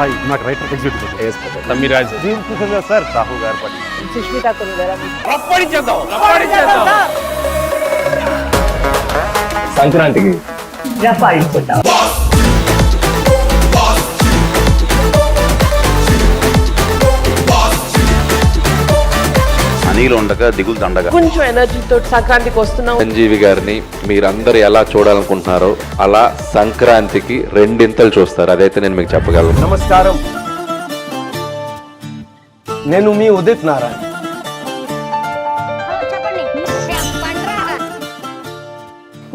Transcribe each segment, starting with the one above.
సాయి నాకు writer executive Thammiraj sir Rahu గారు సుష్మిత సంక్రాంతికి నీళ్ళు ఉండక దిగులు దండగా కొంచెం ఎనర్జీతో సంక్రాంతికి వస్తున్నాం. చిరంజీవి గారిని మీరందరూ ఎలా చూడాలనుకుంటున్నారో అలా సంక్రాంతికి రెండింతలు చూస్తారు. అదైతే నేను మీకు చెప్పగలను. నమస్కారం, నేను మీ ఉదిత్ నారాయణ.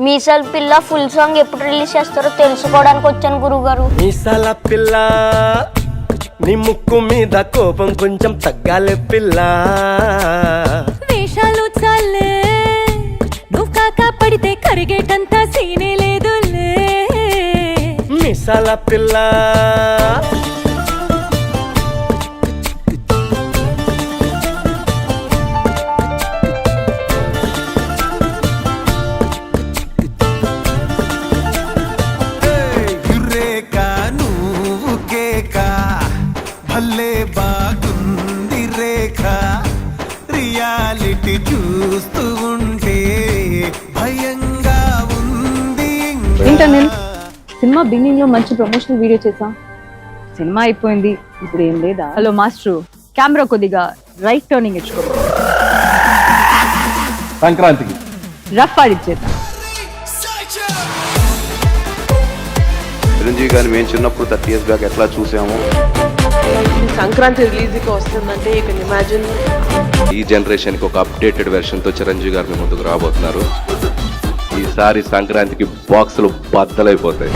మీసాల పిల్ల ఫుల్ సాంగ్ ఎప్పుడు రిలీజ్ చేస్తారో తెలుసుకోవడానికి వచ్చాను గురుగారు. మీసాల పిల్ల, నీ ముక్కు మీద కోపం కొంచెం తగ్గాలే పిల్ల. వేషాలు చాలే, నువ్వు కాక పడితే కరిగేటంత సీనే లేదులే. మీసాల పిల్ల, భలే బాగుంది రేఖ, రియాలిటీ చూస్తూ ఉంటే భయంగా ఉంది. ఏంటో నేను సినిమా బిగినింగ్ లో మంచి ప్రమోషనల్ వీడియో చేసా, సినిమా అయిపోయింది, ఇప్పుడు ఏం లేదా. హలో మాస్టర్, కెమెరా కొద్దిగా రైట్ టర్నింగ్ ఇచ్చుకో. సంక్రాంతికి రఫ్ ఆడిచ్చేద్దాం. చిరంజీవి గారిని మేము చిన్నప్పుడు 30 years బ్యాక్ ఎట్లా చూసాము. సంక్రాంతి రిలీజ్ కి వస్తుందంటే యూ కెన్ ఇమాజిన్. ఈ జనరేషన్ కి ఒక అప్డేటెడ్ వెర్షన్ తో చిరంజీవి గారు మీ ముందుకు రాబోతున్నారు. ఈసారి సంక్రాంతికి బాక్సులు బద్దలైపోతాయి.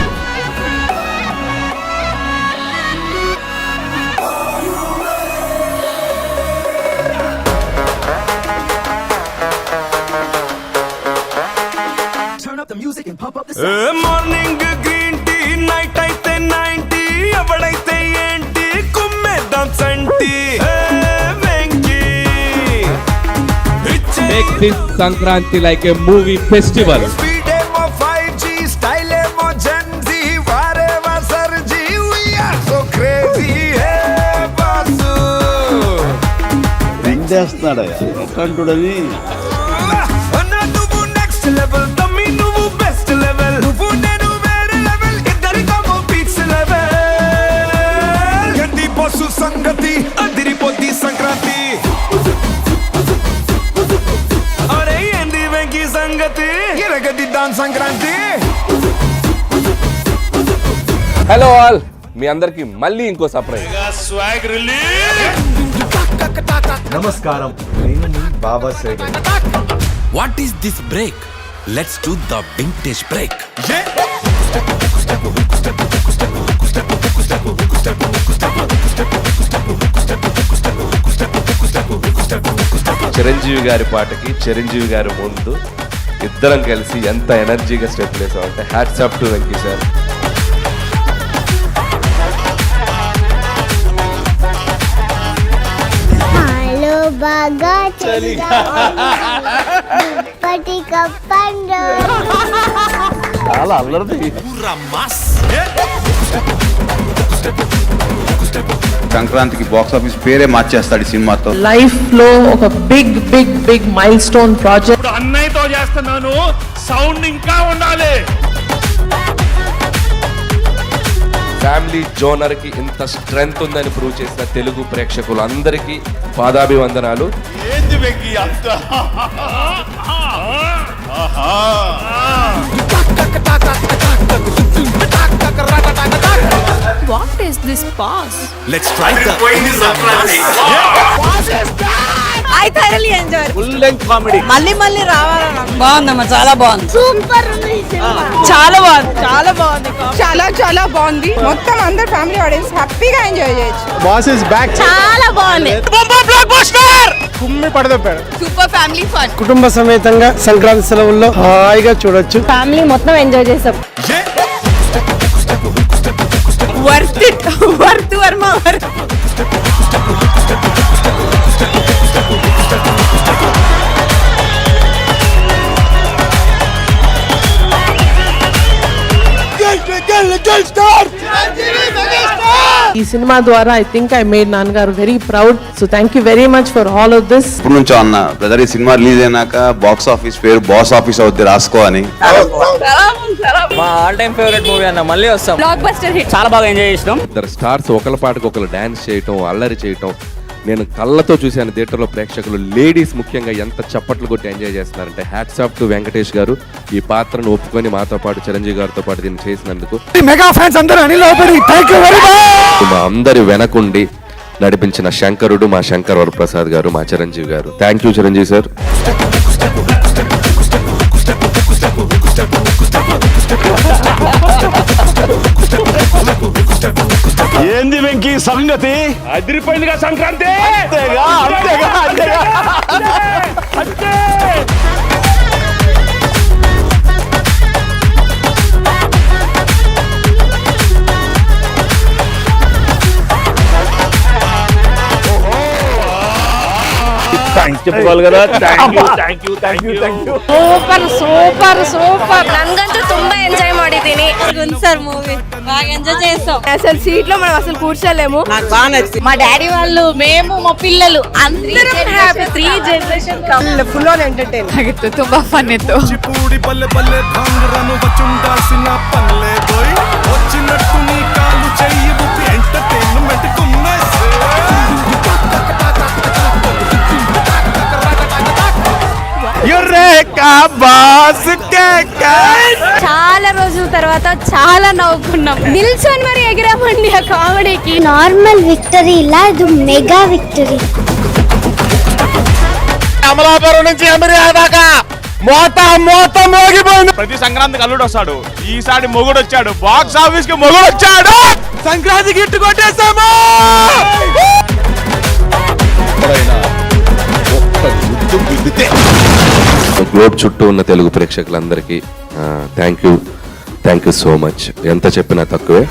మార్నింగ్ గ్రీన్ టీ, నైట్ అయితే 90, ఎవడైతే ఏంటి కుమ్మేద్దాం సంటి. Make this Sankranti like a movie festival. Speed emo 5G, style emo Gen Z, whatever Sarji, we are so crazy. Hey bossu, రిందేస్తున్నాడు ఎట్లాంటుడని. నువ్వు నెక్స్ట్ లెవెల్, తమ్మి నువ్వు బెస్ట్ లెవెల్, నువ్వు నేను వేరే లెవెల్, ఇద్దరికో పీక్స్ లెవెల్. గడ్డి బస్సు సంగతి అదిరిపోద్ది సంక్రాంతి. అరే ఏంది వెంకీ సంగతి, ఇరగదిద్దాం సంక్రాంతి. హలో ఆల్, మీ అందరికి మళ్ళీ ఇంకో సర్ప్రైజ్. నమస్కారం, నేను మీ బాబా Saigal. What is this break? Let's do the vintage break. Chiranjeevi గారి పాటకి చిరంజీవి గారి ముందు ఇద్దరం కలిసి ఎంత ఎనర్జీగా స్టెప్ వేసామంటే hats off to Venky sir. బాగా చాలా అల్లరిది. సంక్రాంతికి బాక్స్ ఆఫీస్ పేరే మార్చేస్తాడు ఈ సినిమాతో. లైఫ్ లో ఒక big big big milestone project. అన్నయ్యతో చేస్తున్నాను, సౌండ్ ఇంకా ఉండాలి. ఫ్యామిలీ జోనర్ కి ఇంత స్ట్రెంగ్త్ ఉందని ప్రూవ్ చేసిన తెలుగు ప్రేక్షకులు అందరికీ పాదాభివందనాలు. What is this pause? Let's try the I thoroughly enjoyed. Full length comedy. మళ్ళీ రావాలన్నా. బాగుందమ్మా, చాలా బాగుంది. సూపర్ ఉంది. చాలా బాగుంది, చాలా బాగుంది, చాలా బాగుంది. మొత్తం అందరు ఫ్యామిలీ ఆడియన్స్ హ్యాపీగా ఎంజాయ్ చేయొచ్చు. Boss is back. చాలా బాగుంది. కుమ్మి పడదప్పాడు. Super family fun. కుటుంబ సమేతంగా సంక్రాంతి సెలవుల్లో హాయిగా చూడొచ్చు. ఫ్యామిలీ మొత్తం ఎంజాయ్ చేసాం. Worth it, worth Varma worth. Girl star! ఈ సినిమా ద్వారా ఐ థింక్ ఐ మేడ్ నాన్నగారు very proud. So thank you very much for all of this. ఇప్పుడు నుంచో అన్న బ్రదర్, ఈ సినిమా రిలీజ్ అయినాక బాక్స్ ఆఫీస్ పేరు బాస్ ఆఫీస్ అవుద్ది రాసుకో అని. మా ఆల్ టైమ్ ఫేవరెట్ మూవీ అన్న, మళ్ళీ వస్తాం. Block buster hit. చాలా బాగా ఎంజాయ్ చేసినాం. ఇద్దరు స్టార్స్ ఒకరి పాటకు ఒకరు డాన్స్ చేయటం, అల్లరి చేయటం నేను కళ్ళతో చూశాను. థియేటర్లో ప్రేక్షకులు లేడీస్ ముఖ్యంగా ఎంత చప్పట్లు కొట్టి ఎంజాయ్ చేస్తున్నారంటే హ్యాట్స్ ఆఫ్ టు వెంకటేష్ గారు. ఈ పాత్రను ఒప్పుకొని మాతో పాటు చిరంజీవి గారితో పాటు దీన్ని చేసినందుకు మెగా ఫ్యాన్స్ అందరూ మా అందరి వెనకుండి నడిపించిన శంకరుడు మా శంకర్ వరప్రసాద్ గారు, మా చిరంజీవి గారు. Thank you Chiranjeevi sir. ఏంది వెంకీ సంగతి? అదిరిపోయిందిగా సంక్రాంతి. అంతే. చెప్పుకోవాలి కదా. Thank you. Super super super. నన్గంತೂ ತುಂಬಾ ఎంజాయ్ ಮಾಡಿದೀನಿ. సర్ మూవీ బాగా ఎంజాయ్ చేస్తాం. అసలు సీట్ లో మనం అసలు కూర్చోలేము. నాకు బాగా నచ్చింది. మా డాడీ వాళ్ళు, మేము, మా పిల్లలు అందరం happy. 3 generation full on entertain ಆಗಿತ್ತು. ತುಂಬಾ ಫನ್ ಇತ್ತು. చిపూడి పల్లె పల్లె భాంగరను వచ్చుండాల్సిన పల్లె పోయి వచ్చినట్టు నీ కాలు చెయ్యి బుద్ధి ఎంటర్టైన్మెంట్ కుమ్మేసే. చాలా రోజుల తర్వాత చాలా నవ్వుకున్నాం. నిల్చొని మరి ఎగిరామండి ఆ కామెడీకి. నార్మల్ విక్టరీ ఇలా ఇది మెగా విక్టరీ. అమలాపురం నుంచి అమెరియా దాకా మోత మోగిపోయింది. ప్రతి సంక్రాంతికి అల్లుడు వస్తాడు, ఈసారి మొగుడు వచ్చాడు. బాక్స్ ఆఫీస్ కి మొగుడు వచ్చాడు. సంక్రాంతికి ఇట్టు కొట్టేస్తాము. గ్లోబ్ చుట్టూ ఉన్న తెలుగు ప్రేక్షకులందరికీ థ్యాంక్ యూ సో మచ్. ఎంత చెప్పినా తక్కువే.